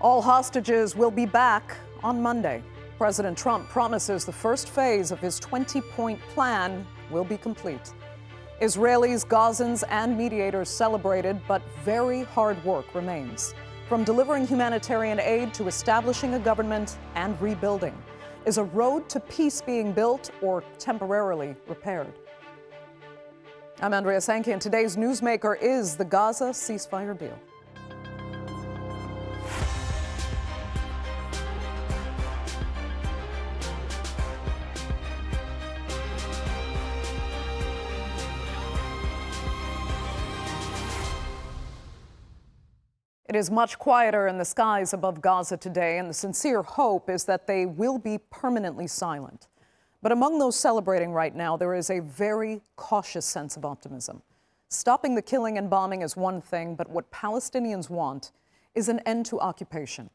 All hostages will be back on Monday. President Trump promises the first phase of his 20-point plan will be complete. Israelis, Gazans, and mediators celebrated, but very hard work remains. From delivering humanitarian aid to establishing a government and rebuilding. Is a road to peace being built or temporarily repaired? I'm Andrea Sankey, and today's newsmaker is the Gaza ceasefire deal. It is much quieter in the skies above Gaza today, and the sincere hope is that they will be permanently silent. But among those celebrating right now, there is a very cautious sense of optimism. Stopping the killing and bombing is one thing, but what Palestinians want is an end to occupation.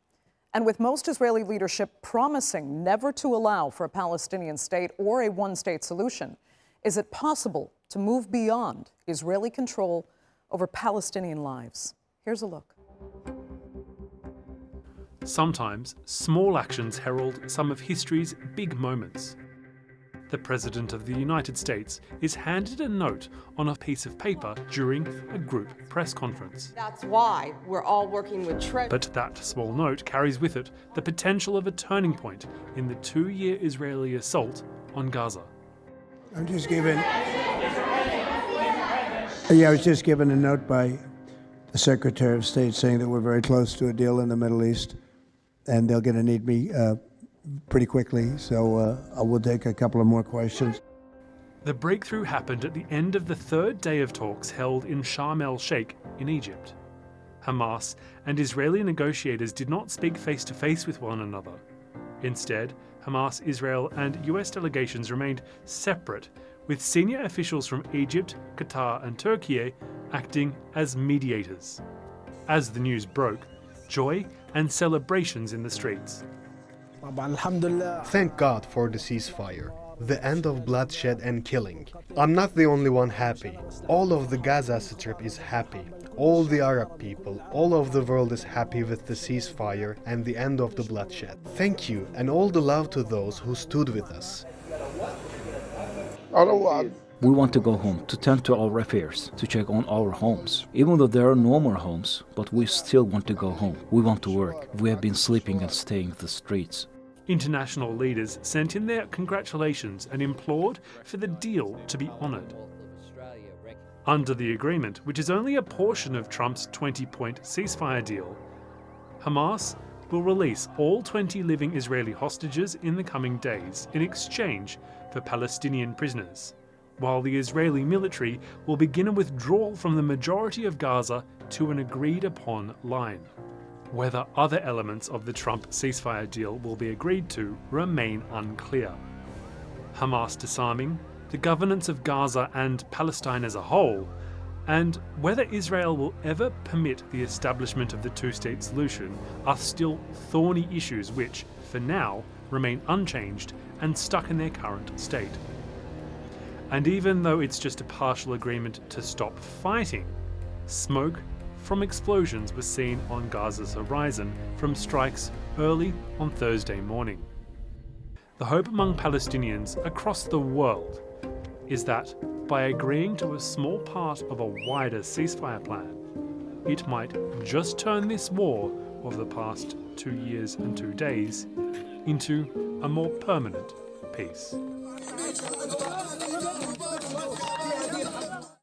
And with most Israeli leadership promising never to allow for a Palestinian state or a one-state solution, is it possible to move beyond Israeli control over Palestinian lives? Here's a look. Sometimes, small actions herald some of history's big moments. The President of the United States is handed a note on a piece of paper during a group press conference. That's why we're all working with But that small note carries with it the potential of a turning point in the 2-year Israeli assault on Gaza. I was just given a note by the Secretary of State saying that we're very close to a deal in the Middle East, and they're going to need me pretty quickly, so I will take a couple of more questions. The breakthrough happened at the end of the third day of talks held in Sharm el-Sheikh in Egypt. Hamas and Israeli negotiators did not speak face-to-face with one another. Instead, Hamas, Israel, and US delegations remained separate, with senior officials from Egypt, Qatar, and Turkey acting as mediators. As the news broke, joy and celebrations in the streets. Thank God for the ceasefire, the end of bloodshed and killing. I'm not the only one happy. All of the Gaza Strip is happy. All the Arab people, all of the world is happy with the ceasefire and the end of the bloodshed. Thank you, and all the love to those who stood with us. We want to go home, to tend to our affairs, to check on our homes. Even though there are no more homes, but we still want to go home. We want to work. We have been sleeping and staying in the streets. International leaders sent in their congratulations and implored for the deal to be honoured. Under the agreement, which is only a portion of Trump's 20-point ceasefire deal, Hamas will release all 20 living Israeli hostages in the coming days in exchange for Palestinian prisoners, while the Israeli military will begin a withdrawal from the majority of Gaza to an agreed-upon line. Whether other elements of the Trump ceasefire deal will be agreed to remain unclear. Hamas disarming, the governance of Gaza and Palestine as a whole, and whether Israel will ever permit the establishment of the two-state solution are still thorny issues which, for now, remain unchanged and stuck in their current state. And even though it's just a partial agreement to stop fighting, smoke from explosions was seen on Gaza's horizon from strikes early on Thursday morning. The hope among Palestinians across the world is that by agreeing to a small part of a wider ceasefire plan, it might just turn this war of the past 2 years and 2 days into a more permanent peace.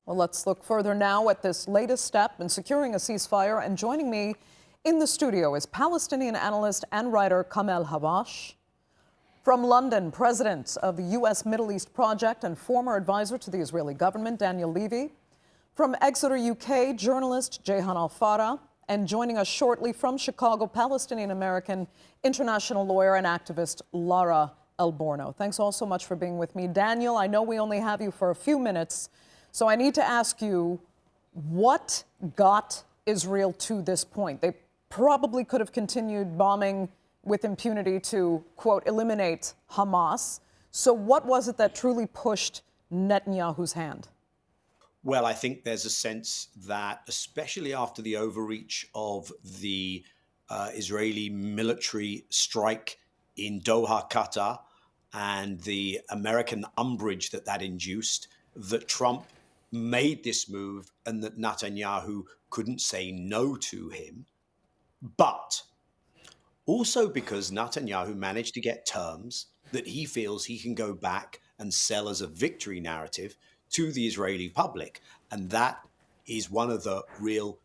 Well, let's look further now at this latest step in securing a ceasefire. And joining me in the studio is Palestinian analyst and writer Kamel Hawwash. From London, president of the U.S. Middle East Project and former advisor to the Israeli government, Daniel Levy. From Exeter, UK, journalist Jehan Alfarra. And joining us shortly from Chicago, Palestinian-American international lawyer and activist Lara Elborno. Thanks all so much for being with me. Daniel, I know we only have you for a few minutes, so I need to ask you, what got Israel to this point? They probably could have continued bombing with impunity to, quote, eliminate Hamas. So what was it that truly pushed Netanyahu's hand? Well, I think there's a sense that, especially after the overreach of the Israeli military strike in Doha, Qatar, and the American umbrage that that induced, that Trump made this move and that Netanyahu couldn't say no to him. But also because Netanyahu managed to get terms that he feels he can go back and sell as a victory narrative to the Israeli public. And that is one of the real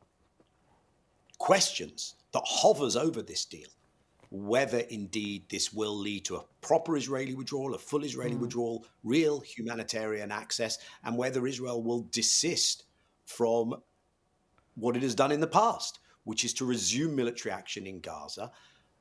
questions that hovers over this deal, whether indeed this will lead to a proper Israeli withdrawal, a full Israeli withdrawal, real humanitarian access, and whether Israel will desist from what it has done in the past, which is to resume military action in Gaza.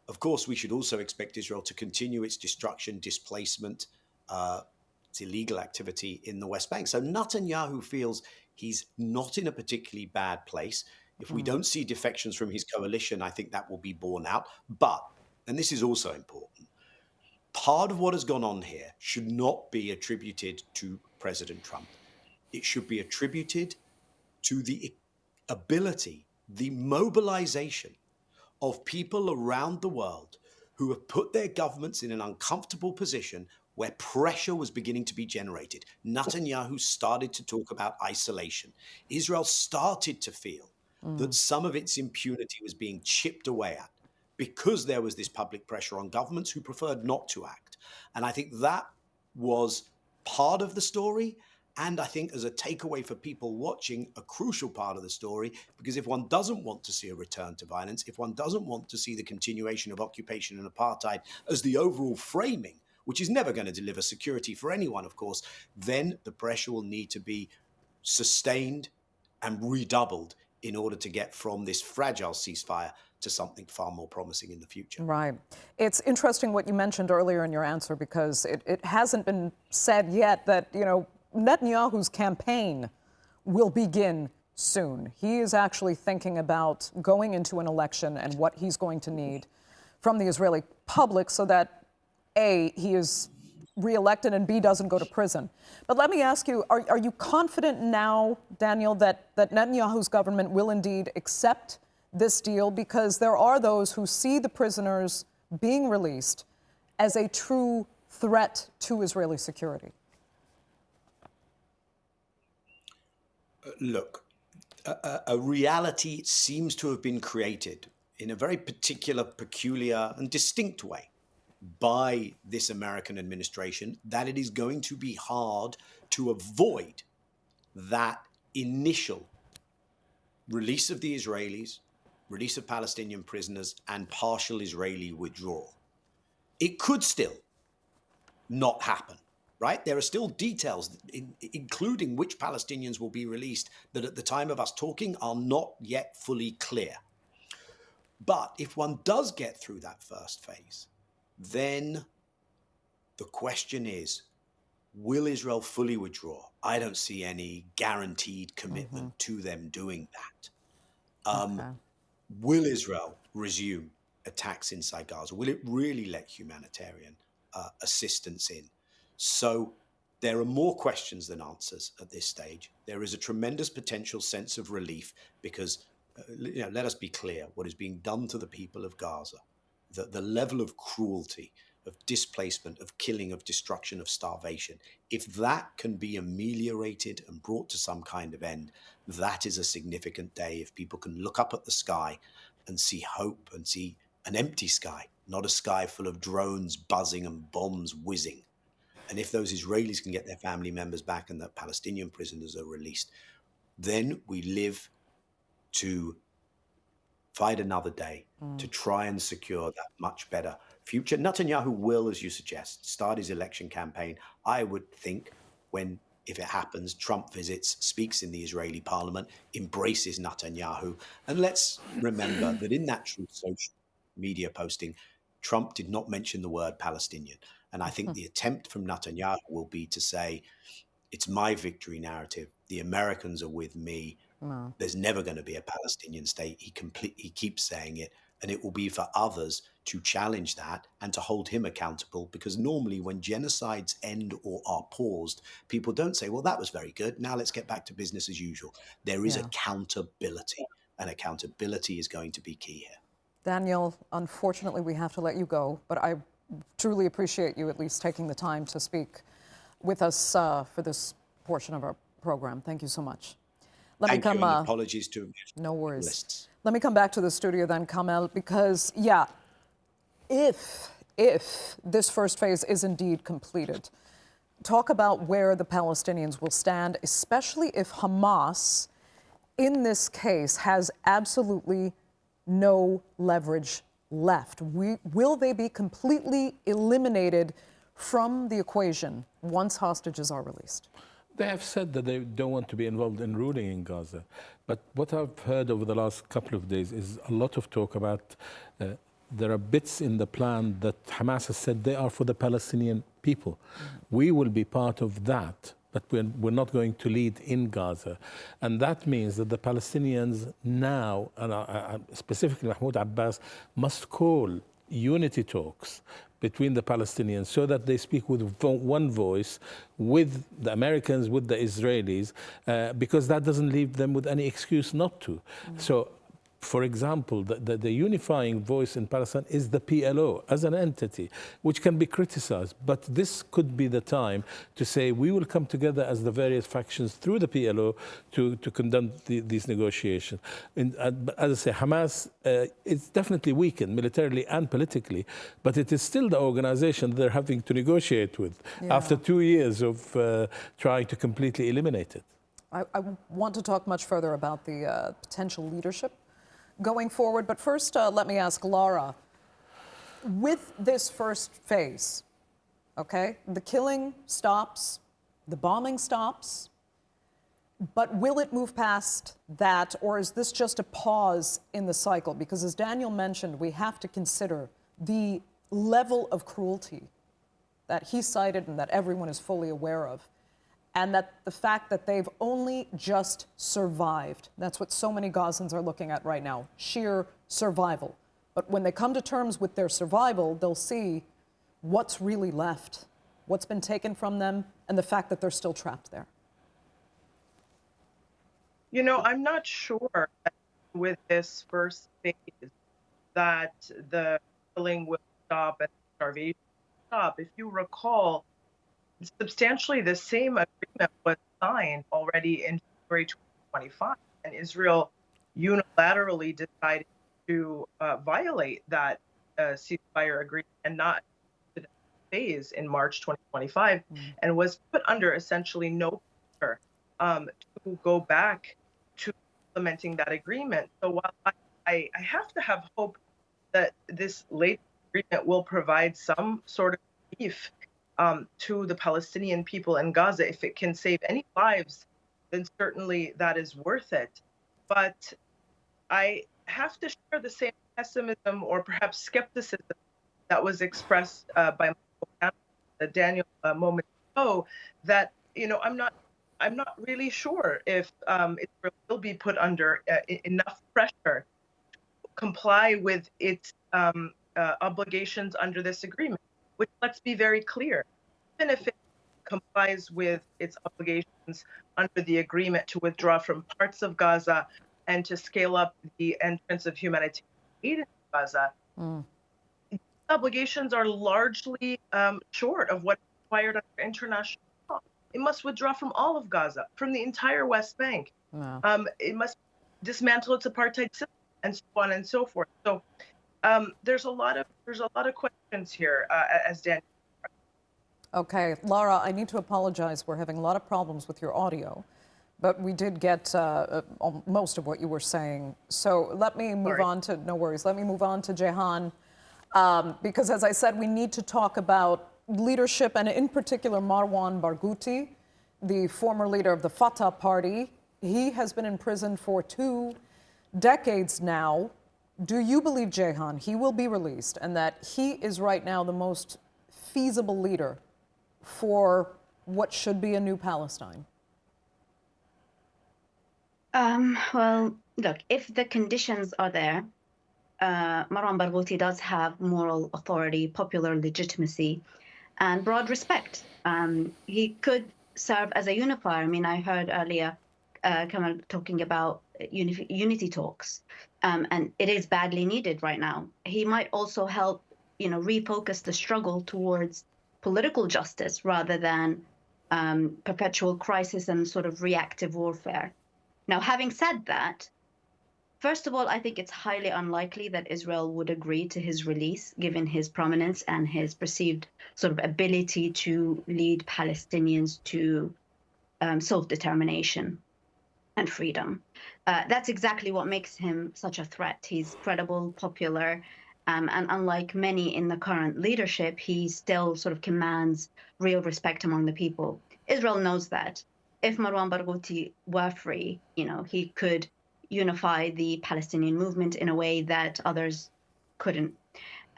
Of course, we should also expect Israel to continue its destruction, displacement, its illegal activity in the West Bank. So Netanyahu feels he's not in a particularly bad place. If we don't see defections from his coalition, I think that will be borne out. But, and this is also important, part of what has gone on here should not be attributed to President Trump. It should be attributed to the ability, the mobilization of people around the world who have put their governments in an uncomfortable position where pressure was beginning to be generated. Netanyahu started to talk about isolation. Israel started to feel that some of its impunity was being chipped away at because there was this public pressure on governments who preferred not to act. And I think that was part of the story. And I think as a takeaway for people watching, a crucial part of the story, because if one doesn't want to see a return to violence, if one doesn't want to see the continuation of occupation and apartheid as the overall framing, which is never going to deliver security for anyone, of course, then the pressure will need to be sustained and redoubled in order to get from this fragile ceasefire to something far more promising in the future. Right. It's interesting what you mentioned earlier in your answer, because it hasn't been said yet that, Netanyahu's campaign will begin soon. He is actually thinking about going into an election and what he's going to need from the Israeli public so that, A, he is reelected and B, doesn't go to prison. But let me ask you, are you confident now, Daniel, that Netanyahu's government will indeed accept this deal? Because there are those who see the prisoners being released as a true threat to Israeli security. Look, a reality seems to have been created in a very particular, peculiar, and distinct way by this American administration that it is going to be hard to avoid that initial release of the Israelis, release of Palestinian prisoners, and partial Israeli withdrawal. It could still not happen. Right? There are still details, including which Palestinians will be released, that at the time of us talking are not yet fully clear. But if one does get through that first phase, then the question is, will Israel fully withdraw? I don't see any guaranteed commitment to them doing that. Will Israel resume attacks inside Gaza? Will it really let humanitarian assistance in? So there are more questions than answers at this stage. There is a tremendous potential sense of relief because, let us be clear, what is being done to the people of Gaza, the level of cruelty, of displacement, of killing, of destruction, of starvation, if that can be ameliorated and brought to some kind of end, that is a significant day. If people can look up at the sky and see hope and see an empty sky, not a sky full of drones buzzing and bombs whizzing. And if those Israelis can get their family members back and the Palestinian prisoners are released, then we live to fight another day to try and secure that much better future. Netanyahu will, as you suggest, start his election campaign. I would think if it happens, Trump visits, speaks in the Israeli parliament, embraces Netanyahu. And let's remember that in that true social media posting, Trump did not mention the word Palestinian. And I think the attempt from Netanyahu will be to say, it's my victory narrative. The Americans are with me. There's never going to be a Palestinian state. He keeps saying it. And it will be for others to challenge that and to hold him accountable. Because normally when genocides end or are paused, people don't say, well, that was very good. Now let's get back to business as usual. There is accountability. And accountability is going to be key here. Daniel, unfortunately, we have to let you go, but I truly appreciate you at least taking the time to speak with us for this portion of our program. Thank you so much. Thank you, and apologies to no worries. journalists. Let me come back to the studio then, Kamel, because, yeah, if this first phase is indeed completed, talk about where the Palestinians will stand, especially if Hamas, in this case, has absolutely no leverage left. Will they be completely eliminated from the equation once hostages are released? They have said that they don't want to be involved in ruling in Gaza. But what I've heard over the last couple of days is a lot of talk about there are bits in the plan that Hamas has said they are for the Palestinian people. We will be part of that, but we're not going to lead in Gaza. And that means that the Palestinians now, and specifically Mahmoud Abbas, must call unity talks between the Palestinians so that they speak with one voice with the Americans, with the Israelis, because that doesn't leave them with any excuse not to. So, for example, the unifying voice in Palestine is the PLO as an entity, which can be criticized. But this could be the time to say we will come together as the various factions through the PLO to conduct these negotiations. As I say, Hamas is definitely weakened militarily and politically, but it is still the organization they're having to negotiate with after 2 years of trying to completely eliminate it. I want to talk much further about the potential leadership going forward. But first, let me ask Lara, with this first phase, okay, the killing stops, the bombing stops, but will it move past that, or is this just a pause in the cycle? Because as Daniel mentioned, we have to consider the level of cruelty that he cited and that everyone is fully aware of, and that the fact that they've only just survived. That's what so many Gazans are looking at right now, sheer survival. But when they come to terms with their survival, they'll see what's really left, what's been taken from them, and the fact that they're still trapped there. You know, I'm not sure with this first phase that the killing will stop and starvation will stop. If you recall, substantially the same agreement was signed already in February 2025, and Israel unilaterally decided to violate that ceasefire agreement and not the phase in March 2025, and was put under essentially no pressure to go back to implementing that agreement. So while I have to have hope that this late agreement will provide some sort of relief to the Palestinian people in Gaza, if it can save any lives, then certainly that is worth it. But I have to share the same pessimism or perhaps skepticism that was expressed by Daniel a moment ago, that, you know, I'm not really sure if Israel will be put under enough pressure to comply with its obligations under this agreement, which, let's be very clear, even if it complies with its obligations under the agreement to withdraw from parts of Gaza and to scale up the entrance of humanitarian aid in Gaza, these obligations are largely short of what's required under international law. It must withdraw from all of Gaza, from the entire West Bank. It must dismantle its apartheid system, and so on and so forth. So there's a lot of questions here, as Dan. Okay, Lara, I need to apologize. We're having a lot of problems with your audio, but we did get most of what you were saying. So let me move on to, no worries, let me move on to Jehan, because as I said, we need to talk about leadership, and in particular Marwan Barghouti, the former leader of the Fatah party. He has been in prison for 2 decades now. Do you believe, Jehan, he will be released and that he is right now the most feasible leader for what should be a new Palestine? Well, look, if the conditions are there, Marwan Barghouti does have moral authority, popular legitimacy, and broad respect. He could serve as a unifier. I mean, I heard earlier Kamel talking about unity talks. and it is badly needed right now. He might also help, refocus the struggle towards political justice rather than perpetual crisis and sort of reactive warfare. Now, having said that, first of all, I think it's highly unlikely that Israel would agree to his release, given his prominence and his perceived sort of ability to lead Palestinians to self-determination and freedom. That's exactly what makes him such a threat. He's credible, popular, and unlike many in the current leadership, he still sort of commands real respect among the people. Israel knows that. If Marwan Barghouti were free, he could unify the Palestinian movement in a way that others couldn't.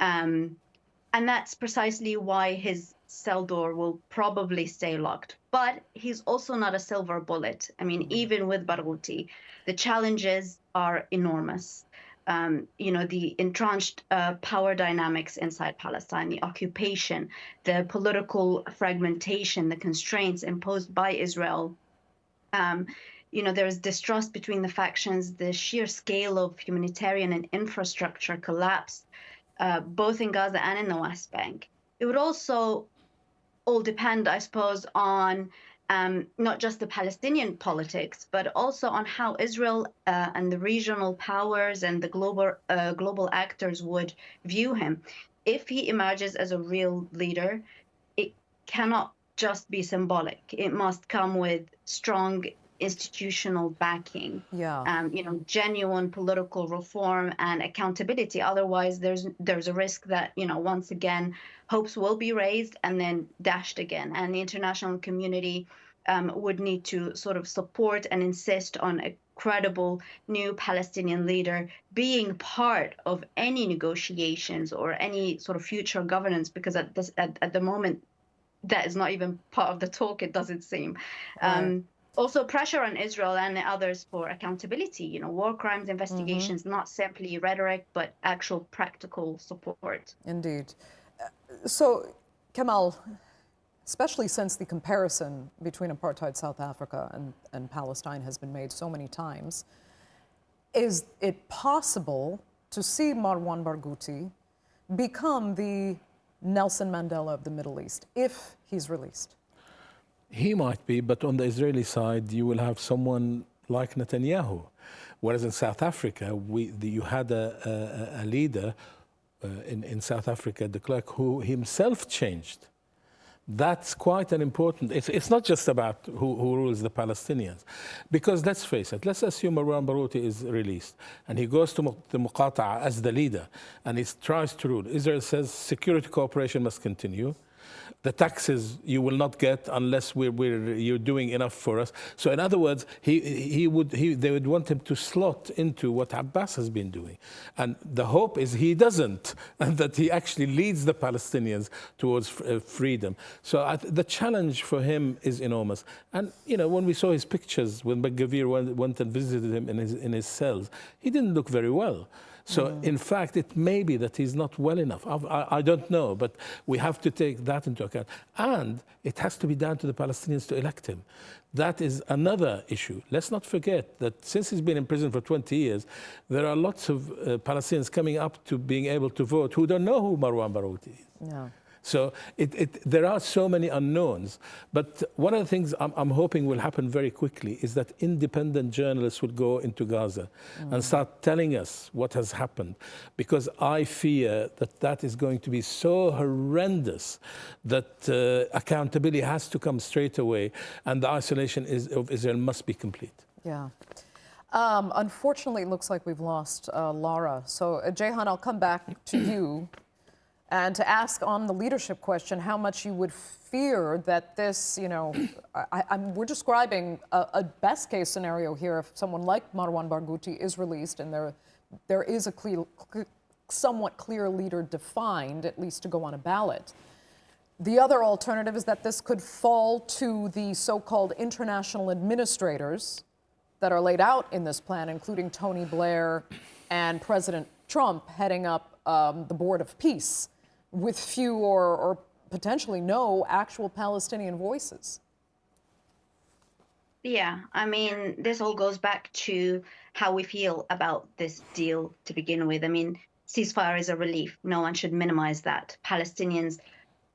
And that's precisely why his cell door will probably stay locked. But he's also not a silver bullet. I mean, even with Barghouti, the challenges are enormous. The entrenched power dynamics inside Palestine, the occupation, the political fragmentation, the constraints imposed by Israel. There's distrust between the factions, the sheer scale of humanitarian and infrastructure collapse, both in Gaza and in the West Bank. It would also all depend, I suppose, on not just the Palestinian politics, but also on how Israel and the regional powers and the global actors would view him. If he emerges as a real leader, it cannot just be symbolic. It must come with strong institutional backing, genuine political reform and accountability. Otherwise, there's a risk that, once again, hopes will be raised and then dashed again. And the international community would need to sort of support and insist on a credible new Palestinian leader being part of any negotiations or any sort of future governance, because at the moment, that is not even part of the talk, it doesn't seem. Right. Also, pressure on Israel and others for accountability, war crimes investigations, not simply rhetoric, but actual practical support. Indeed. So, Kamel, especially since the comparison between apartheid South Africa and Palestine has been made so many times, is it possible to see Marwan Barghouti become the Nelson Mandela of the Middle East if he's released? He might be, but on the Israeli side, you will have someone like Netanyahu. Whereas in South Africa, you had a leader in South Africa, de Klerk, who himself changed. That's quite an important, it's not just about who rules the Palestinians. Because let's face it, let's assume Marwan Barghouti is released and he goes to the Muqata'a as the leader and he tries to rule. Israel says security cooperation must continue. The taxes you will not get unless you're doing enough for us. So in other words, they would want him to slot into what Abbas has been doing. And the hope is he doesn't, and that he actually leads the Palestinians towards freedom. So the challenge for him is enormous. And when we saw his pictures, when Ben-Gvir went and visited him in his cells, he didn't look very well. So, in fact, it may be that he's not well enough. I don't know, but we have to take that into account. And it has to be down to the Palestinians to elect him. That is another issue. Let's not forget that since he's been in prison for 20 years, there are lots of Palestinians coming up to being able to vote who don't know who Marwan Barghouti is. No. So there are so many unknowns. But one of the things I'm hoping will happen very quickly is that independent journalists will go into Gaza and start telling us what has happened. Because I fear that is going to be so horrendous that accountability has to come straight away and the isolation of Israel must be complete. Yeah. Unfortunately, it looks like we've lost Lara. So, Jehan, I'll come back to you. And to ask on the leadership question, how much you would fear that this, we're describing a best case scenario here if someone like Marwan Barghouti is released and there is a somewhat clear leader defined, at least to go on a ballot. The other alternative is that this could fall to the so-called international administrators that are laid out in this plan, including Tony Blair and President Trump heading up the Board of Peace, with few or potentially no actual Palestinian voices. Yeah, I mean, this all goes back to how we feel about this deal to begin with. I mean, ceasefire is a relief. No one should minimize that. Palestinians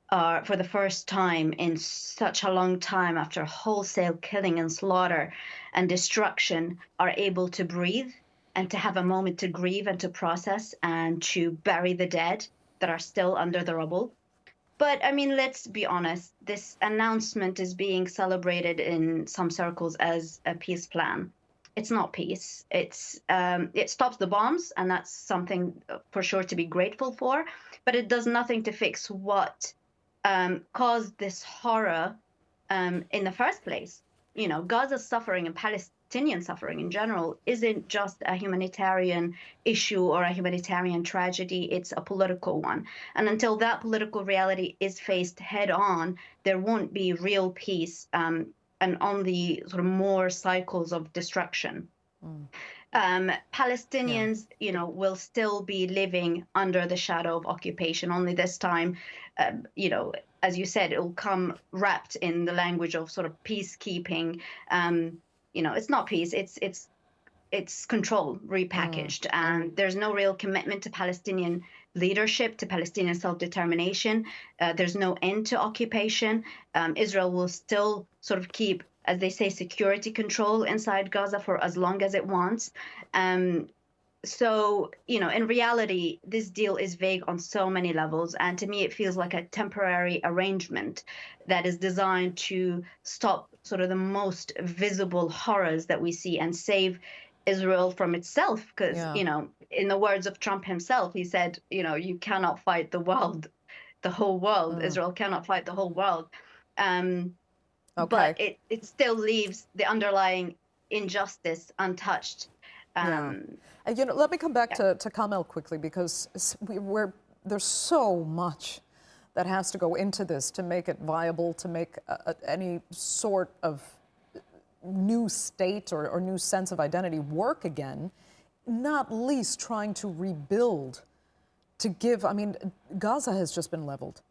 are, for the first time in such a long time, after wholesale killing and slaughter and destruction, are able to breathe and to have a moment to grieve and to process and to bury the dead that are still under the rubble. But I mean, let's be honest, this announcement is being celebrated in some circles as a peace plan. It's not peace. It stops the bombs, and that's something for sure to be grateful for, but it does nothing to fix what caused this horror in the first place. You know, Gaza's suffering and Palestinian suffering in general isn't just a humanitarian issue or a humanitarian tragedy, it's a political one. And until that political reality is faced head on, there won't be real peace and only sort of more cycles of destruction. Palestinians, you know, will still be living under the shadow of occupation, only this time, you know, as you said, it will come wrapped in the language of sort of peacekeeping. You know, it's not peace, it's control repackaged. And there's no real commitment to Palestinian leadership, to Palestinian self-determination. There's no end to occupation. Israel will still sort of keep, as they say, security control inside Gaza for as long as it wants. So, you know, in reality, this deal is vague on so many levels. And to me, it feels like a temporary arrangement that is designed to stop sort of the most visible horrors that we see and save Israel from itself. Because, you know, in the words of Trump himself, he said, you know, you cannot fight the world, the whole world. Israel cannot fight the whole world. But it still leaves the underlying injustice untouched. And, you know, let me come back to Kamel quickly, because there's so much that has to go into this to make it viable, to make any sort of new state or new sense of identity work again, not least trying to rebuild, to give, I mean, Gaza has just been leveled.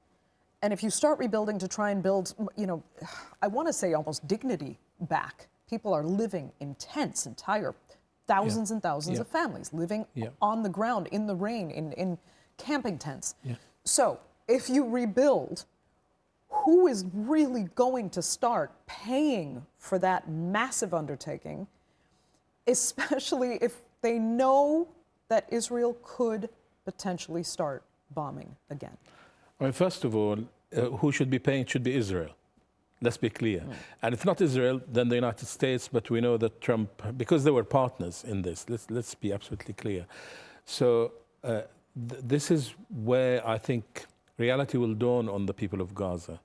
And if you start rebuilding to try and build, you know, I want to say almost dignity back. People are living in tents, entire thousands and thousands of families living on the ground, in the rain, in camping tents. So if you rebuild, who is really going to start paying for that massive undertaking, especially if they know that Israel could potentially start bombing again? I mean, first of all, who should be paying? It should be Israel. Let's be clear. And if not Israel, then the United States, but we know that Trump, because they were partners in this, let's be absolutely clear. So this is where I think reality will dawn on the people of Gaza.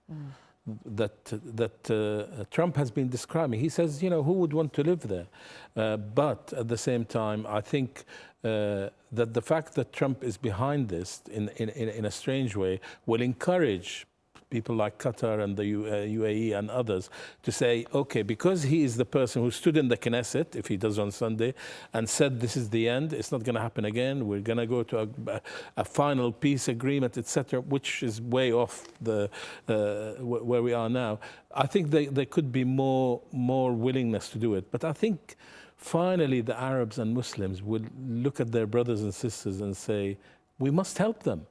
That Trump has been describing. He says, you know, who would want to live there? But at the same time, I think that the fact that Trump is behind this in a strange way will encourage people like Qatar and the UAE and others to say, okay, because he is the person who stood in the Knesset, if he does on Sunday, and said this is the end, it's not going to happen again, we're going to go to a final peace agreement, etc., which is way off the where we are now. I think there could be more willingness to do it. But I think finally the Arabs and Muslims will look at their brothers and sisters and say, we must help them.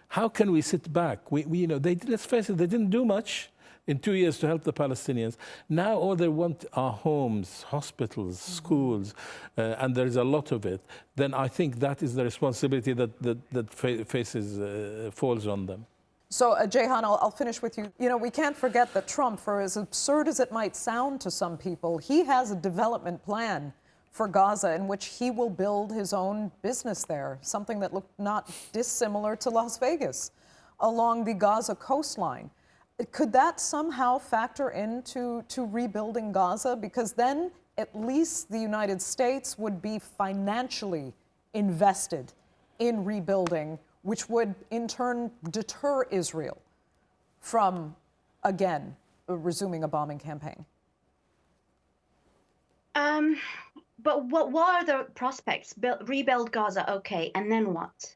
How can we sit back? We you know, let's face it, they didn't do much in 2 years to help the Palestinians. Now all they want are homes, hospitals, schools, and there's a lot of it. Then I think that is the responsibility that falls on them. So, Jehan, I'll finish with you. You know, we can't forget that Trump, for as absurd as it might sound to some people, he has a development plan for Gaza in which he will build his own business there, something that looked not dissimilar to Las Vegas along the Gaza coastline. Could that somehow factor into rebuilding Gaza? Because then at least the United States would be financially invested in rebuilding, which would in turn deter Israel from, again, resuming a bombing campaign. But what are the prospects? Rebuild Gaza, okay, and then what?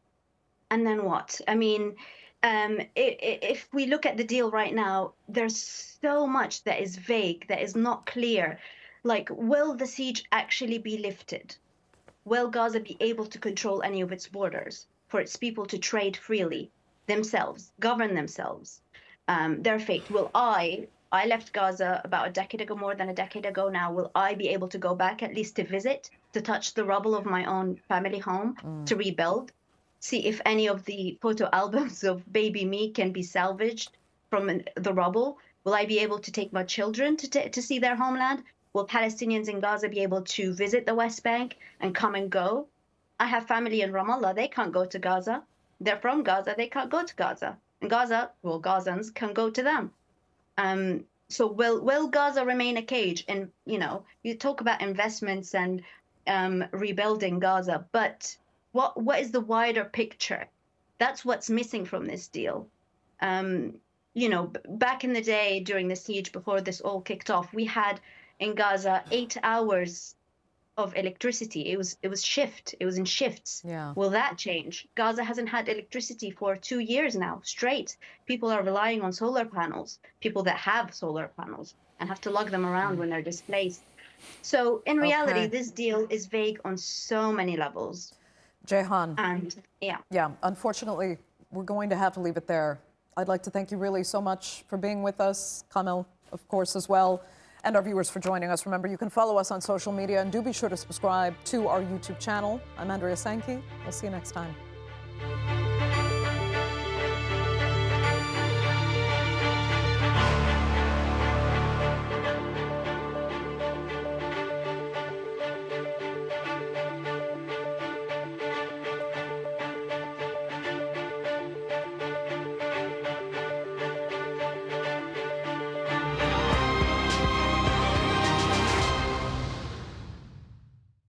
And then what? I mean, if we look at the deal right now, there's so much that is vague, that is not clear. Like, will the siege actually be lifted? will Gaza be able to control any of its borders, for its people to trade freely, themselves, govern themselves, their fate? Will I left Gaza about a decade ago, more than a decade ago now, will I be able to go back at least to visit, to touch the rubble of my own family home, to rebuild, see if any of the photo albums of baby me can be salvaged from the rubble? Will I be able to take my children to see their homeland? Will Palestinians in Gaza be able to visit the West Bank and come and go? I have family in Ramallah. They can't go to Gaza. They're from Gaza. They can't go to Gaza. And Gaza, well, Gazans can go to them. So will Gaza remain a cage? And, you talk about investments and rebuilding Gaza, but what is the wider picture? That's what's missing from this deal. Back in the day during the siege, before this all kicked off, we had in Gaza 8 hours of electricity. It was in shifts. Yeah. Will that change? Gaza hasn't had electricity for 2 years now straight. People are relying on solar panels, people that have solar panels, and have to lug them around when they're displaced. So in reality, this deal is vague on so many levels. Jehan. And Yeah, unfortunately, we're going to have to leave it there. I'd like to thank you really so much for being with us, Kamel, of course, as well, and our viewers for joining us. Remember, you can follow us on social media, and do be sure to subscribe to our YouTube channel. I'm Andrea Sankey. We'll see you next time.